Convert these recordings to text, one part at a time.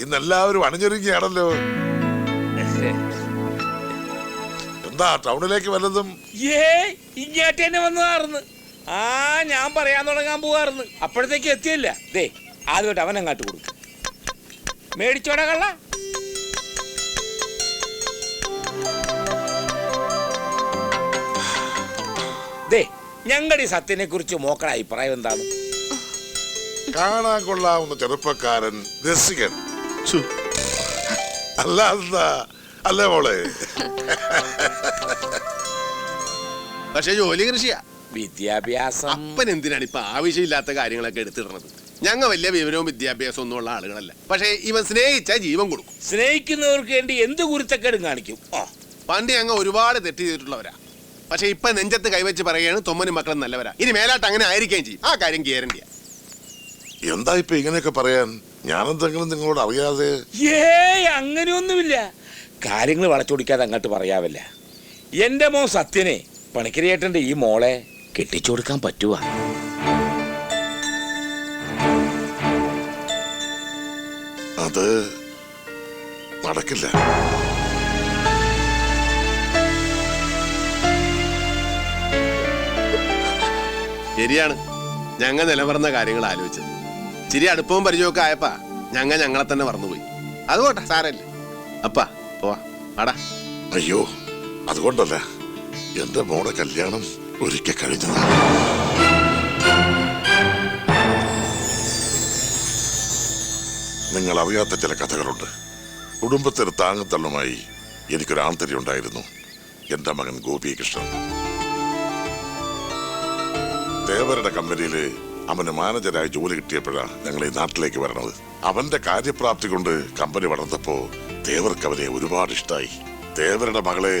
ഇന്നെല്ലാവരും അണിഞ്ഞൊരുങ്ങിയാണല്ലോ. എന്താ ടൗണിലേക്ക് വല്ലതും? ഇങ്ങോട്ട് തന്നെ വന്നതാർന്ന്. ഞാൻ പറയാൻ തുടങ്ങാൻ പോവാർന്ന്. അപ്പോഴത്തേക്ക് എത്തിയല്ല. ദേ ആദ്യമായിട്ട് അവൻ അങ്ങാട്ട് കൊടുക്കും. മേടിച്ചോടാ കള്ള. ദേ ഞങ്ങളുടെ ഈ സത്യനെ കുറിച്ച് മോക്കട അഭിപ്രായം എന്താണ്? കാണാൻ കൊള്ളാവുന്ന ചെറുപ്പക്കാരൻ, രസികൻ. അല്ലാതെ അല്ലേ മോളെ? പക്ഷെ ജോലി കൃഷിയാ. വിദ്യാഭ്യാസം അപ്പൻ എന്തിനാണ് ഇപ്പൊ ആവശ്യമില്ലാത്ത കാര്യങ്ങളൊക്കെ എടുത്തിടുന്നത്? ഞങ്ങൾ വലിയ വിവരവും വിദ്യാഭ്യാസവും ഒന്നും ഉള്ള ആളുകളല്ല. പക്ഷെ ഇവൻ സ്നേഹിച്ച ജീവൻ കൊടുക്കും. സ്നേഹിക്കുന്നവർക്ക് വേണ്ടി എന്ത് കുരുത്തക്കേടും കാണിക്കും. പണ്ട് ഞങ്ങൾ ഒരുപാട് തെറ്റ് ചെയ്തിട്ടുള്ളവരാ. പക്ഷെ ഇപ്പൊ നെഞ്ചത്ത് കൈവച്ച് പറയുകയാണ് തൊമ്മനും മക്കളും നല്ലവരാ. ഇനി മേലാട്ട് അങ്ങനെ ആയിരിക്കുകയും ചെയ്യും. ആ കാര്യം ഗ്യാരണ്ടിയാ. എന്താ ഇപ്പൊ ഇങ്ങനെയൊക്കെ പറയാൻ? ഞാനെന്തെങ്കിലും നിങ്ങളോട് അറിയാതെ? അങ്ങനെയൊന്നുമില്ല. കാര്യങ്ങൾ വളച്ചൊടിക്കാതെ അങ്ങോട്ട് പറയാവല്ല. എന്റെ മോൻ സത്യനെ പണിക്കരിയേട്ടന്റെ ഈ മോളെ കെട്ടിച്ചു കൊടുക്കാൻ പറ്റുവാ? അത് നടക്കില്ല. ശരിയാണ്. ഞങ്ങൾ നിലവറന്ന കാര്യങ്ങൾ ആലോചിച്ചത്. ചിരി അടുപ്പവും പരിചയമൊക്കെ ആയപ്പാ ഞങ്ങളെ തന്നെ മറന്നുപോയി. അതുകൊണ്ടാ സാരല്ലേ. അപ്പാ പോവാ ആടാ. അയ്യോ, അതുകൊണ്ടല്ല. എന്റെ മോടെ കല്യാണം ഒരിക്കൽ കഴിഞ്ഞതാ. നിങ്ങൾ അറിയാത്ത ചില കഥകളുണ്ട്. കുടുംബത്തിന് താങ്ങുതള്ളുമായി എനിക്കൊരു ആന്തരി ഉണ്ടായിരുന്നു. എന്റെ മകൻ ഗോപികൃഷ്ണൻ. തേവരുടെ കമ്പനിയില് അവന് മാനേജരായി ജോലി കിട്ടിയപ്പോഴാണ് ഞങ്ങൾ ഈ നാട്ടിലേക്ക് വരണത്. അവന്റെ കാര്യപ്രാപ്തി കൊണ്ട് കമ്പനി വളർന്നപ്പോ തേവർക്ക് അവനെ ഒരുപാട് ഇഷ്ടമായി. തേവരുടെ മകളെ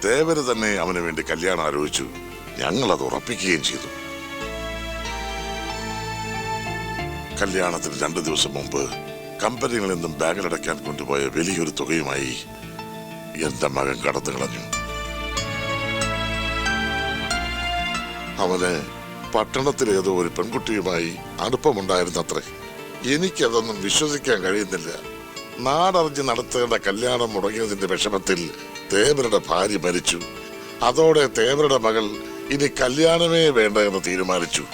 തേവര് തന്നെ അവന് വേണ്ടി കല്യാണം ആലോചിച്ചു. ഞങ്ങൾ അത് ഉറപ്പിക്കുകയും ചെയ്തു. കല്യാണത്തിന് 2 ദിവസം മുമ്പ് കമ്പനികളിൽ നിന്നും ബാങ്കിലടയ്ക്കാൻ കൊണ്ടുപോയ വലിയൊരു തുകയുമായി എന്റെ മകൻ കടന്നു കളഞ്ഞു. അവന് പട്ടണത്തിലേതോ ഒരു പെൺകുട്ടിയുമായി അടുപ്പമുണ്ടായിരുന്നത്രേ. എനിക്കതൊന്നും വിശ്വസിക്കാൻ കഴിയുന്നില്ല. നാടറിഞ്ഞ് നടത്തേണ്ട കല്യാണം മുടങ്ങിയതിന്റെ വിഷമത്തിൽ തേവരുടെ ഭാര്യ മരിച്ചു. അതോടെ തേവരുടെ മകൾ ഇനി കല്യാണമേ വേണ്ട എന്ന് തീരുമാനിച്ചു.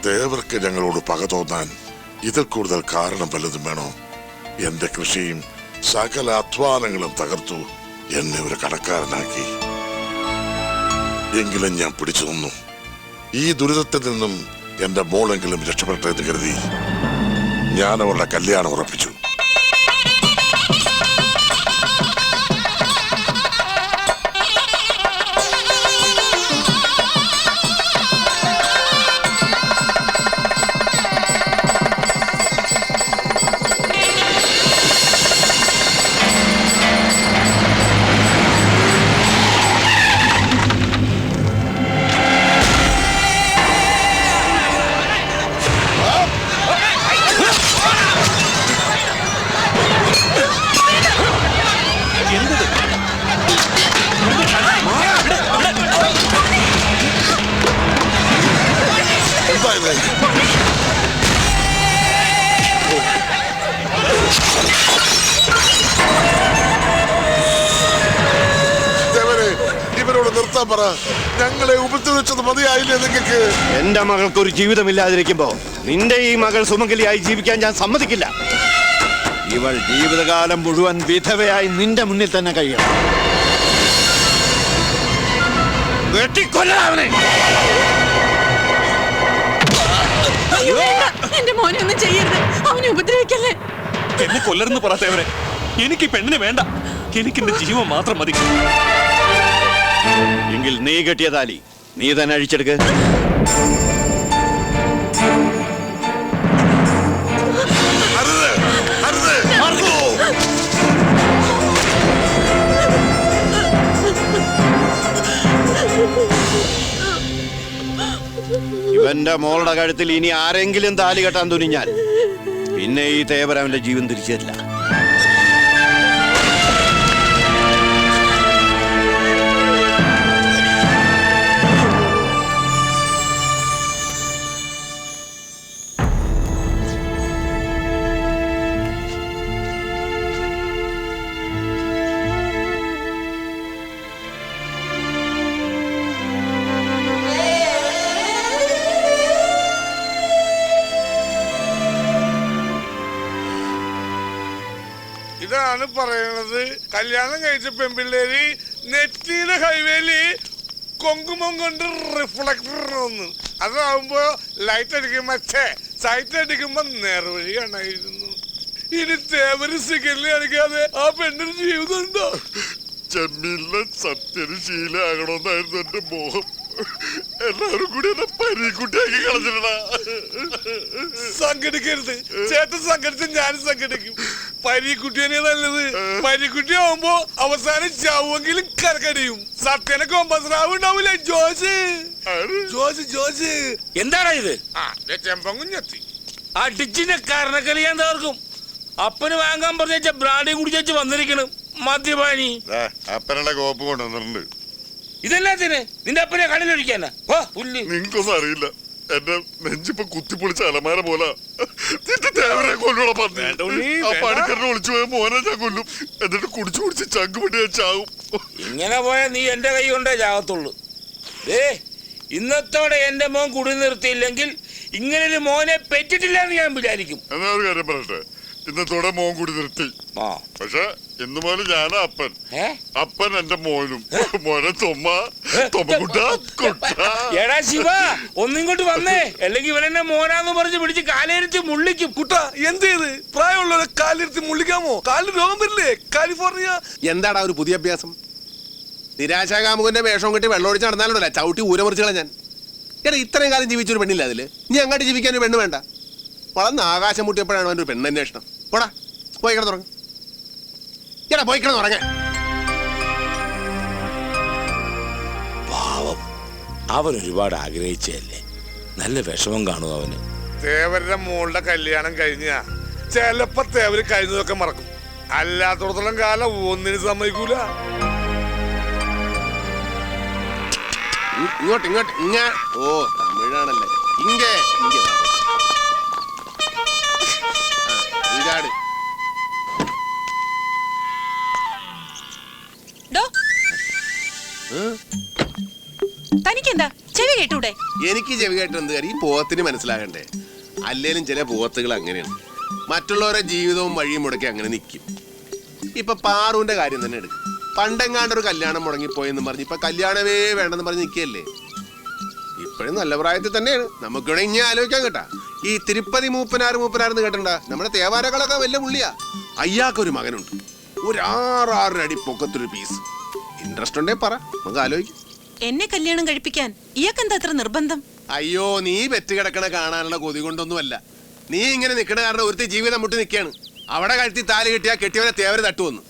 തേവർക്ക് ഞങ്ങളോട് പക തോന്നാൻ ഇതിൽ കൂടുതൽ കാരണം വല്ലതും വേണോ? എന്റെ കൃഷിയും സകല അധ്വാനങ്ങളും തകർത്തു. എന്നെ ഒരു കടക്കാരനാക്കി. എങ്കിലും ഞാൻ പിടിച്ചു നിന്നു. ഈ ദുരിതത്തിൽ നിന്നും എന്റെ മോളെങ്കിലും രക്ഷപ്പെട്ടെന്ന് കരുതി ഞാൻ അവളുടെ കല്യാണം ഉറപ്പിച്ചു. ഇവരോട് നിർത്താൻ പറ. ഞങ്ങളെ ഉപദ്രവിച്ചത് മതിയായില്ലേ നിങ്ങൾക്ക്? എന്റെ മകൾക്ക് ഒരു ജീവിതമില്ലാതിരിക്കുമ്പോ നിന്റെ ഈ മകൾ സുമംഗലിയായി ജീവിക്കാൻ ഞാൻ സമ്മതിക്കില്ല. ഇവൾ ജീവിതകാലം മുഴുവൻ വിധവയായി നിന്റെ മുന്നിൽ തന്നെ കഴിയണം. വെട്ടിക്കൊല്ലാവനെ. എന്റെ മോനെ ഒന്നും ചെയ്യരുത്. അവനെ ഉപദ്രവിക്കല്ലേ. എന്നെ കൊല്ലരുന്ന് പറയാത്തവരെ. എനിക്ക് പെണ്ണിനെ വേണ്ട. എനിക്ക് എന്റെ ജീവൻ മാത്രം മതി. എങ്കിൽ നീ കെട്ടിയ താലി നീ തന്നെ അഴിച്ചെടുക്ക്. ഇവന്റെ മോളുടെ കഴുത്തിൽ ഇനി ആരെങ്കിലും താലി കെട്ടാൻ തുനിഞ്ഞാൽ പിന്നെ ഈ തേവർ അവന്റെ ജീവൻ തിരിച്ചു തരില്ല. ഇതാണ് പറയണത്. കല്യാണം കഴിച്ച പെൺപിള്ളേര് നെറ്റിയിലെ ഹൈവേയില് കൊങ്കുമം കൊണ്ട് റിഫ്ലക്ടർ ഒന്ന് അതാവുമ്പോ ലൈറ്റ് അടിക്കുമ്പോ സൈറ്റ് അടിക്കുമ്പോ നേർവഴി കാണായിരുന്നു. ഇനി തേവര് സിഗരറ്റ് അടിക്കാതെ ആ പെണ്ണിന് ജീവിതം ഉണ്ടോ? ചെമ്മീനിലെ സത്യന് ശീലമാകണമെന്നായിരുന്നു എന്റെ മോഹം. എല്ലാവരും കൂടി എന്നെ പരീക്കുട്ടിയാക്കി കളഞ്ഞിട്ടാ. സംഘടിക്കരുത് ചേട്ടൻ സംഘടിച്ച് ഞാനും സംഘടിക്കും. പരീക്കുട്ടിയെ നല്ലത്. പരീക്കുട്ടി ആവുമ്പോ അവസാനം ചാവുമെങ്കിലും കരക്കടിയും. സത്യനെ കൊമ്പസ്രാവ് ഉണ്ടാവൂലേ? ജോസ് എന്താടാ ഇത്? ചെമ്പങ്കുഞ്ഞെത്തി അടിച്ചിന്റെ കരണക്കളി ഞാൻ തീർക്കും. അപ്പന് വാങ്ങാൻ പറഞ്ഞ ബ്രാഡി കുടിച്ചു വന്നിരിക്കണം മദ്യപാനി. അപ്പനുള്ള കോപ്പ് കൊണ്ടുവന്നിട്ടുണ്ട്. ഇതെല്ലാത്തിന് നിന്റെ അപ്പനെ കടലൊഴിക്കാനാ? പുല്ല്. നിങ്ങൾക്കൊന്നും അറിയില്ല. എന്റെ നെഞ്ചിപ്പൊ കുത്തിപ്പൊളിച്ച അലമാര പോലെ പണിക്കറിനെ വിളിച്ചു പോയ മോനെ ഞാൻ കൊല്ലും. എന്നിട്ട് കുടിച്ചു കുടിച്ച് ചങ്ക് പിടി ഞാൻ ചാവും. ഇങ്ങനെ പോയാൽ നീ എന്റെ കൈ കൊണ്ടേ ചാകത്തുള്ളൂ. ഇന്നത്തോടെ എന്റെ മോൻ കുടി നിർത്തിയില്ലെങ്കിൽ ഇങ്ങനൊരു മോനെ പെറ്റിട്ടില്ല എന്ന് ഞാൻ വിചാരിക്കും. എന്നാ ഒരു കാര്യം പറയട്ടെ, ഇന്നത്തോടെ മോൻ കൂടി നിർത്തി. പക്ഷെ ഇന്ന് മുതൽ ഞാനാ അപ്പൻ. അപ്പൻ എന്റെ മോനും. മോനെ എടാ ശിവ, ഒന്നിങ്ങോട്ട് വന്നേ, അല്ലെങ്കിൽ ഇവനെന്നെ മോനാന്ന് പറഞ്ഞ് പിടിച്ച് കാലിരുത്തി മുള്ളിക്കും. കുട്ട എന്ത് ചെയ്ത് പ്രായമുള്ളവരെ കാലിരുത്തി മുള്ളിക്കാമോ? കാലിന് രോഗം വരില്ലേ? കാലിഫോർണിയ. എന്താടാ ഒരു പുതിയ അഭ്യാസം? നിരാശാകാമുകന്റെ വേഷം കെട്ടി വെള്ളമൊഴിച്ച് നടന്നാലുണ്ടല്ല ചവിട്ടി ഊരമുറിച്ച് കളഞ്ഞാൻ. എടാ ഇത്രയും കാലം ജീവിച്ചൊരു പെണ്ണില്ല അതില്. നീ അങ്ങോട്ട് ജീവിക്കാൻ ഒരു പെണ്ണ് വേണ്ട. വളർന്ന് ആകാശം മുട്ടിയപ്പോഴാണ് അവൻ്റെ ഒരു പെണ്ണന്വേഷണം. പോടാ, പോയി കിടന്നുറങ്ങ. എടാ പോയി കിടന്നുറങ്ങ. പാവം, അവൻ ഒരുപാട് ആഗ്രഹിച്ചല്ലേ. നല്ല വിഷമം കാണും അവന്. തേവരുടെ മോളുടെ കല്യാണം കഴിഞ്ഞ ചിലപ്പോ തേവര് കഴിഞ്ഞതൊക്കെ മറക്കും. അല്ലാത്തോടത്തോളം കാലം ഒന്നിനും സമ്മതിക്കൂല. ഇങ്ങോട്ട് ഇങ്ങോട്ട് ഓ തമിഴാണല്ലേ. ഇങ്ങേ തനിക്കെന്താ ചെവി കേട്ടൂടെ? എനിക്ക് ചെവി കേട്ട് എന്ത് കാര്യം? ഈ പോത്തിന് മനസ്സിലാകണ്ടേ? അല്ലേലും ചില പോത്തുകൾ അങ്ങനെയാണ്. മറ്റുള്ളവരുടെ ജീവിതവും വഴിയും മുടക്കി അങ്ങനെ നിൽക്കും. ഇപ്പൊ പാറുവിന്റെ കാര്യം തന്നെ എടുക്കും. പണ്ടെങ്ങാണ്ടൊരു കല്യാണം മുടങ്ങിപ്പോയെന്ന് പറഞ്ഞ് ഇപ്പൊ കല്യാണമേ വേണ്ടെന്ന് പറഞ്ഞ് നിൽക്കുകയല്ലേ. ഇപ്പോഴും നല്ല പ്രായത്തിൽ തന്നെയാണ്. നമുക്കിവിടെ ഇനി ആലോചിക്കാൻ കേട്ടാ. ഈ തിരുപ്പതി മൂപ്പനാരെന്ന് കേട്ടണ്ട? നമ്മുടെ തേവാരകളൊക്കെ വലിയ പുള്ളിയാ. അയ്യാക്കൊരു മകനുണ്ട്. ഒരു 6 അടി പൊക്കത്തൊരു പീസ്. ഇൻട്രസ്റ്റ് ഉണ്ടേ പറ, നമുക്ക് ആലോചിക്കും. എന്നെ കല്യാണം കഴിപ്പിക്കാൻ ഇയാൾക്കെന്താ അത്ര നിർബന്ധം? അയ്യോ, നീ പെറ്റ് കിടക്കണ കാണാനുള്ള കൊതി കൊണ്ടൊന്നുമല്ല. നീ ഇങ്ങനെ നിൽക്കണ കാരണം ഒരുത്തി ജീവിതം മുട്ടി നിൽക്കുകയാണ്. അവിടെ കഴുത്തി താലി കെട്ടിയാ കെട്ടിയവനെ തേവര് തട്ടുവന്നു.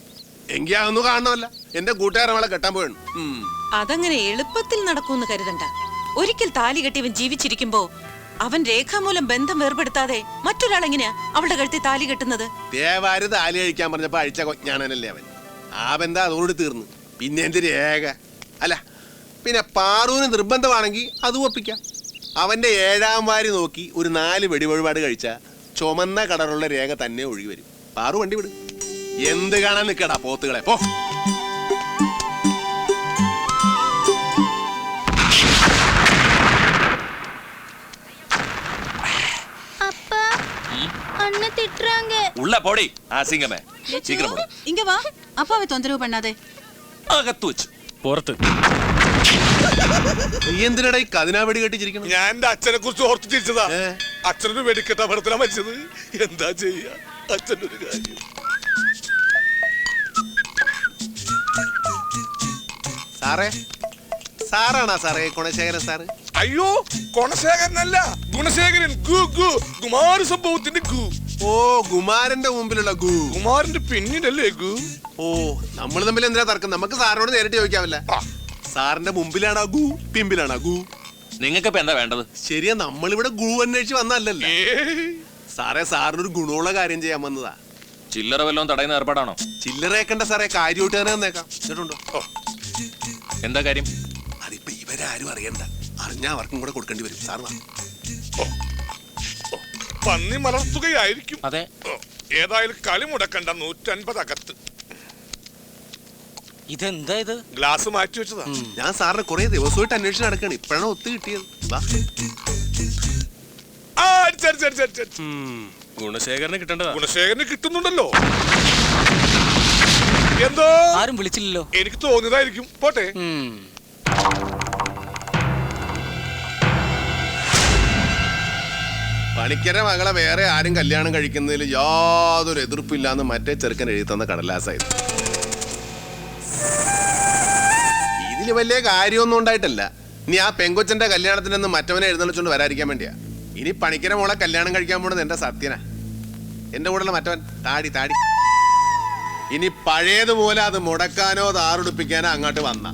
എങ്കിൽ അതൊന്നും കാണണമല്ല. എന്റെ കൂട്ടുകാരവളെ കെട്ടാൻ പോയാണ്. അതങ്ങനെ എളുപ്പത്തിൽ നടക്കൂന്ന് കരുതണ്ട. ഒരിക്കൽ താലി കെട്ടിയവൻ ജീവിച്ചിരിക്കുമ്പോ അവൻ രേഖാമൂലം ബന്ധം വേർപെടുത്താതെ മറ്റൊരാൾ എങ്ങനെയാ അവളുടെ കഴുത്തി താലി കെട്ടുന്നത്? തേവാര് താലി കഴിക്കാൻ പറഞ്ഞപ്പോ അഴിച്ച കൊഞ്ഞാണല്ലേ അവൻ. ആ ബന്ധം അതോട് തീർന്നു. പിന്നെ എന്ത് രേഖ? അല്ല പിന്നെ പാറുവിന് നിർബന്ധമാണെങ്കിൽ അത് ഒപ്പിക്കാം. അവന്റെ 7ാം വാരി നോക്കി ഒരു 4 വെടിവഴിപാട് കഴിച്ച ചുമന്ന കളറുള്ള രേഖ തന്നെ ഒഴുകി വരും. പാറു വണ്ടി വിട്. എന്ത് കാണാൻ നിൽക്കടാ പോത്തുകളെ, പോ. உள்ள போடி அசிங்கமே. சீக்கிரம் போடு. இங்க வா. அப்பாவை தொந்தரவு பண்ணாதே. അകത്ത് വെച്ച് പുറത്ത്. നീ എന്തിനടാ ഈ കതിനാ വെടി കെട്ടിച്ചിരിക്കണം? ഞാൻ എന്റെ അച്ഛനെ കുറിച്ച് ഓർത്ത് തിരിച്ചതാ. അച്ഛനൊരു വെടിക്കെട്ട അപകടത്തിലാ മരിച്ചത്. എന്താ ചെയ്യാ, അച്ഛൻ്റെ ഒരു കാര്യം. സാറേ, സാറാണാ സാറേ ഗുണശേഖരൻ സാറ്? അയ്യോ, ഗുണശേഖരനല്ല, ഗുണശേഖരൻ. കുമാര സംഭവത്തിന്റെ ഗു. ഓ, കുമാരന്റെ മുമ്പിലുള്ള ഗു. കുമാരന്റെ പിന്നിലല്ലേ ഗു? ഓ, നമ്മൾ തമ്മിൽ എന്തിനാ തർക്കം? നമുക്ക് സാറിനോട് നേരിട്ട് ചോദിക്കാമല്ല. സാറിന്റെ മുമ്പിലാണോ ഗു, പിമ്പിലാണോ ഗു? നിങ്ങൾക്ക് ഇപ്പൊ എന്താ വേണ്ടത്? ശരിയാ, നമ്മളിവിടെ ഗു അന്വേഷിച്ച് വന്നല്ലേ സാറേ. സാറിനൊരു ഗുണമുള്ള കാര്യം ചെയ്യാൻ വന്നതാ. ചില്ലറ വല്ലതും തടയുന്ന ഏർപ്പാടാണോ? ചില്ലറേക്കണ്ട സാറേ, കാര്യമായിട്ട് തന്നെ വന്നേക്കാം. കേട്ടുണ്ടോ? എന്താ കാര്യം? അതിപ്പോ ഇവരാരും അറിയണ്ട. അറിഞ്ഞാ അവർക്കും കൂടെ കൊടുക്കേണ്ടി വരും. സാർ പന്നി മലർത്തുകയായിരിക്കും. അതെ. ഏതായാലും കളി മുടക്കണ്ട. 150 അകത്ത്. ഇതെന്താ ഇത്? ഗ്ലാസ് മാറ്റി വെച്ചതാ. ഞാൻ സാറിന് കുറെ ദിവസമായിട്ട് അന്വേഷണം നടക്കാണ്. ഇപ്പോഴാണ് ഒത്തു കിട്ടിയത്. ഗുണശേഖരനെ കിട്ടേണ്ടതാ. ഗുണശേഖരന് കിട്ടുന്നുണ്ടല്ലോ. എന്തോ ആരും വിളിച്ചില്ലല്ലോ. എനിക്ക് തോന്നിയതായിരിക്കും. പോട്ടെ. പണിക്കരെ മകളെ വേറെ ആരും കല്യാണം കഴിക്കുന്നതിൽ യാതൊരു എതിർപ്പില്ലാന്ന് മറ്റേ ചെറുക്കൻ എഴുതി തന്ന കടലാസായിരുന്നു. ഇതില് വലിയ കാര്യമൊന്നും ഉണ്ടായിട്ടല്ല. ഇനി ആ പെങ്കൊച്ചന്റെ കല്യാണത്തിനൊന്ന് മറ്റവനെ എഴുന്നള്ളിച്ചോണ്ട് വരാതിരിക്കാൻ വേണ്ടിയാ. ഇനി പണിക്കരെ മോളെ കല്യാണം കഴിക്കാൻ പോണത് എന്റെ സത്യനാ. എന്റെ കൂടെയുള്ള മറ്റവൻ താടി താടി. ഇനി പഴയതുപോലെ അത് മുടക്കാനോ താറുടിപ്പിക്കാനോ അങ്ങോട്ട് വന്ന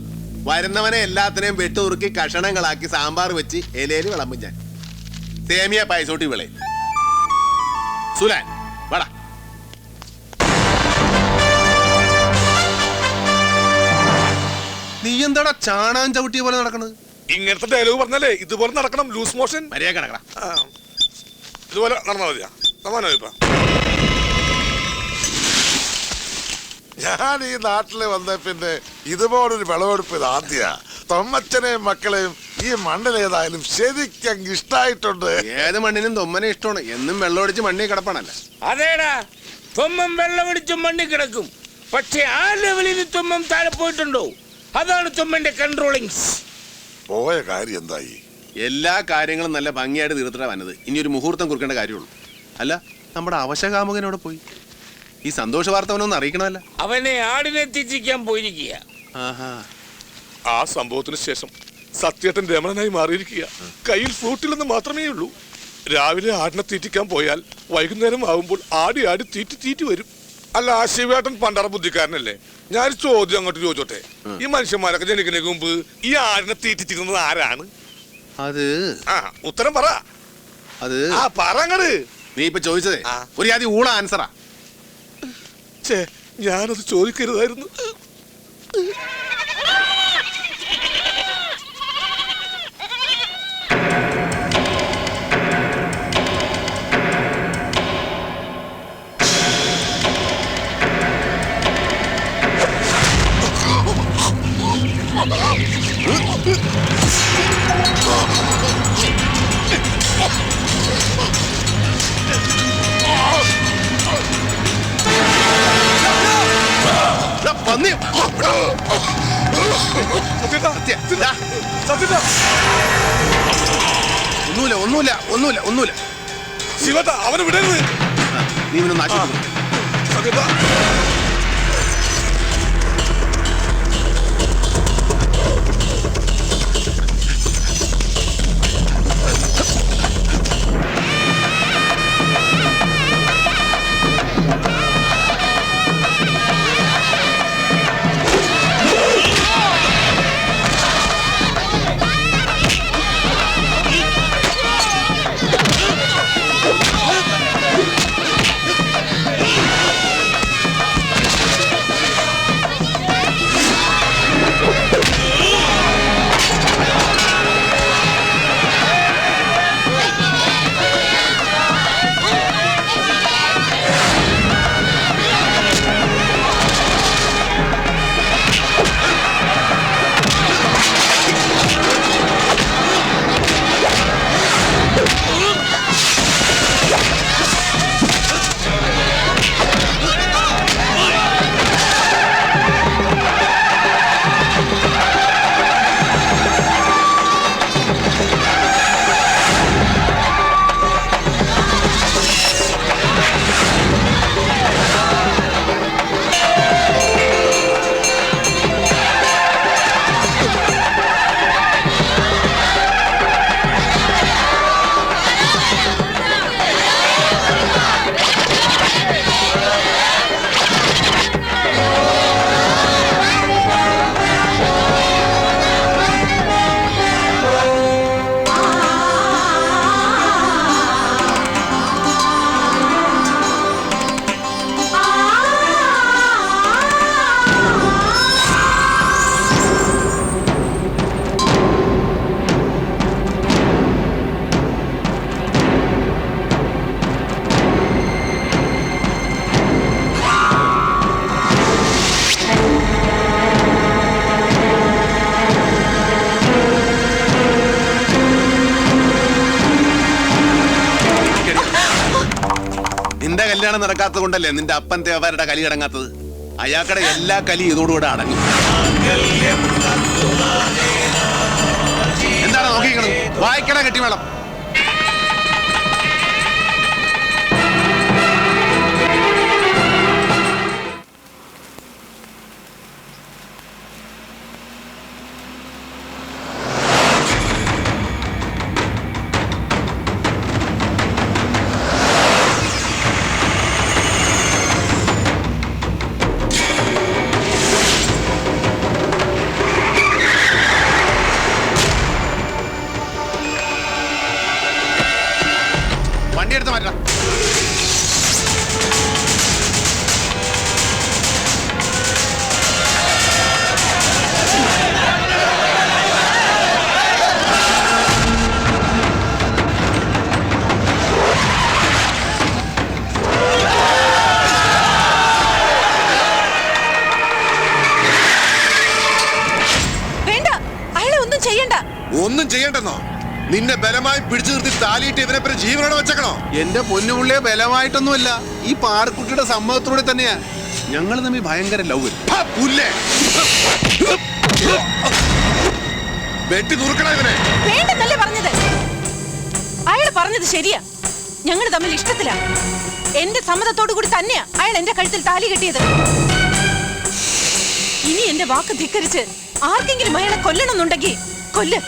വരുന്നവനെ എല്ലാത്തിനെയും വെട്ടുറുക്കി കഷണങ്ങളാക്കി സാമ്പാർ വെച്ച് ഇലയിൽ വിളമ്പും ഞാൻ. സേമിയ പായസോട്ടി വിളെ സുലാൻ വട. നീ എന്താടാ ചാണാൻ ചവിട്ടിയ പോലെ നടക്കണത്? ഇങ്ങനത്തെ ഡയലോഗ് പറഞ്ഞാലേ ഇതുപോലെ നടക്കണം. ലൂസ് മോഷൻ മര്യാദ കിടക്കണം. ഇതുപോലെ നടന്നാ മതിയാ. സമാനോ ഇപ്പൊ ഞാൻ ഈ നാട്ടില് വന്ന പിന്നെ ഇതുപോലൊരു വിളവെടുപ്പ് ഇത് ആദ്യ. തൊമ്മച്ചനെയും മക്കളെയും ഈ മണ്ണിലേതായാലും ശരിക്കും ഇഷ്ടായിട്ടുണ്ട്. ഏത് മണ്ണിനും തൊമ്മനെ ഇഷ്ടമാണ്. എന്നും വെള്ളമടിച്ച് മണ്ണി കിടപ്പാണല്ല. അതേടാ, തൊമ്മം വെള്ളമടിച്ചും മണ്ണി കിടക്കും. പക്ഷെ ആ ലെവലിൽ തൊമ്മം താഴെ പോയിട്ടുണ്ടോ? അതാണ് തൊമ്മന്റെ കൺട്രോളിങ്സ്. പോയ കാര്യം എന്തായി? എല്ലാ കാര്യങ്ങളും നല്ല ഭംഗിയായിട്ട് തീർത്തിട്ടാ വന്നത്. ഇനി ഒരു മുഹൂർത്തം കുറിക്കേണ്ട കാര്യമുള്ളൂ. അല്ല, നമ്മുടെ അവശകാമുകനോടെ പോയി ഈ സന്തോഷ വാർത്ത അവനൊന്ന് അറിയിക്കണമല്ല. അവനെ ആടിനെ തെറ്റിക്കാൻ പോയിരിക്കുക. ആഹാ. ആ സംഭവത്തിന് ശേഷം സത്യേട്ടൻ രമണനായി മാറിയിരിക്കുക. കയ്യിൽ ഫ്രൂട്ടിലെന്ന് മാത്രമേ ഉള്ളൂ. രാവിലെ ആടിനെ തീറ്റിക്കാൻ പോയാൽ വൈകുന്നേരം ആകുമ്പോൾ ആടി ആടി തീറ്റി വരും. അല്ല, ആ ശിവേട്ടൻ പണ്ടറ ബുദ്ധിക്കാരനല്ലേ? ഞാൻ ചോദ്യം അങ്ങോട്ട് ചോദിച്ചോട്ടെ. ഈ മനുഷ്യന്മാരൊക്കെ ജനിക്കുന്നതിന് മുമ്പ് ഈ ആടിനെ തീറ്റിച്ചിരുന്നത് ആരാണ്? അത് ഉത്തരം പറ. അത് പറങ്ങട്. നീ ഇപ്പൊ ചോദിച്ചതേ ഒരു ആദ്യം ഊള ആൻസറാ. ഞാനത് ചോദിക്കരുതായിരുന്നു. ഒന്നുമില്ല. ശിവട്ട, അവനെ വിടരുത്. നീ ഇവനൊന്ന് ആശുപത്രി. നിന്റെ കല്യാണം നടക്കാത്തത് കൊണ്ടല്ലേ നിന്റെ അപ്പൻ തേവരുടെ കലി അടങ്ങാത്തത്. അയാൾക്കടെ എല്ലാ കലി ഇതോടുകൂടെ അടങ്ങും. എന്താണ് നോക്കിക്കണത്? വായിക്കട കെട്ടി വേണം. വണ്ടി എടുത്ത് മാറ്റാം. വേണ്ട, അയാളെ ഒന്നും ചെയ്യണ്ട. ഒന്നും ചെയ്യണ്ടെന്നോ? നിന്നെ ബലമായി പിടിച്ചു നിർത്തി താലിയിട്ട് ഇവനെ പിന്നെ ജീവനോടെ വെച്ചേക്കണോ? എന്റെ പൊന്നുപുള്ളിയെ ബലമായിട്ടൊന്നുമല്ല, ഈ പാറക്കുട്ടിയുടെ സമ്മതത്തോടെ തന്നെയാ. ഞങ്ങൾ തമ്മിൽ ഭയങ്കര ലവ്. വെട്ടി നുറുക്കണ ഇവനെ. വേണ്ടെന്നല്ലേ പറഞ്ഞത്? അയാൾ പറഞ്ഞത് ശരിയാ. ഞങ്ങൾ തമ്മിൽ ഇഷ്ടത്തിലാ. എന്റെ സമ്മതത്തോടു കൂടി തന്നെയാ അയാൾ എന്റെ കഴുത്തിൽ താലി കെട്ടിയത്. ഇനി എന്റെ വാക്ക് ധിക്കരിച്ച് ആർക്കെങ്കിലും അയാളെ കൊല്ലണമെന്നുണ്ടെങ്കിൽ കൊല്ല്.